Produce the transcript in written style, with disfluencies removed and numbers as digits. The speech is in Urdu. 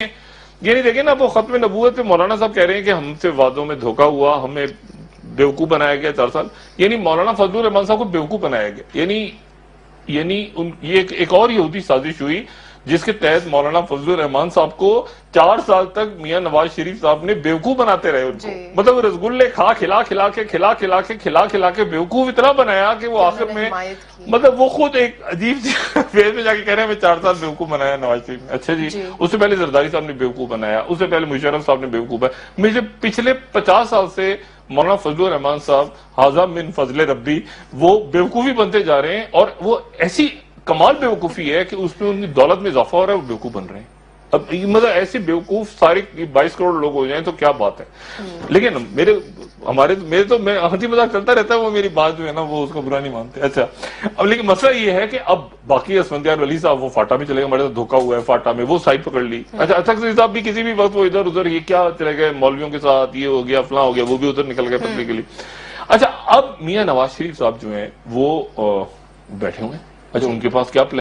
یہ نہیں دیکھیں نا وہ ختم نبوت پہ مولانا صاحب کہہ رہے ہیں کہ ہم سے وعدوں میں دھوکہ ہوا، ہمیں بیوقوف بنایا گیا 4 سال. یعنی مولانا فضل الرحمان صاحب کو بیوقوف بنایا گیا. یعنی یہ ایک اور یہودی سازش ہوئی جس کے تحت مولانا فضل الرحمان صاحب کو 4 سال تک میاں نواز شریف صاحب نے بیوقوف بناتے رہے ان کو. مطلب رسگلے کھلا کے بیوقوف اتنا بنایا کہ وہ آخر میں مطلب وہ خود ایک عجیب سی فیز میں جا کے کہہ رہے ہیں میں 4 سال بیوقوف بنایا نواز شریف نے. اچھا جی، اس سے پہلے زرداری صاحب نے بیوقوف بنایا، اس سے پہلے مشرف صاحب نے بیوقوف بنایا. مجھے پچھلے 50 سال سے مولانا فضل الرحمان صاحب حاضر من فضل ربی وہ بیوقوفی بنتے جا رہے ہیں، اور وہ ایسی کمال بیوقوفی ہے کہ اس میں ان کی دولت میں اضافہ ہو رہا ہے، وہ بیوقوف بن رہے ہیں. اب مطلب ایسے بیوقوف سارے 22 کروڑ لوگ ہو جائیں تو کیا بات ہے. لیکن میرے تو میں ہنسی مذاق چلتا رہتا ہے، وہ میری بات جو ہے نا وہ اس کو برا نہیں مانتے. اچھا اب لیکن مسئلہ یہ ہے کہ اب باقی اسفندیار ولی صاحب وہ فاٹا میں چلے گئے، ہمارے ساتھ دھوکا ہوا ہے فاٹا میں، وہ سائڈ پکڑ لی. اچھا اطہر صاحب بھی کسی بھی وقت وہ ادھر ادھر یہ کیا چلے گئے مولویوں کے ساتھ، یہ ہو گیا فلاں ہو گیا، وہ بھی ادھر نکل گئے پتلی کے لیے. اچھا اب میاں نواز شریف صاحب جو ہیں وہ بیٹھے ہوئے ہیں. اچھا ان کے پاس کیا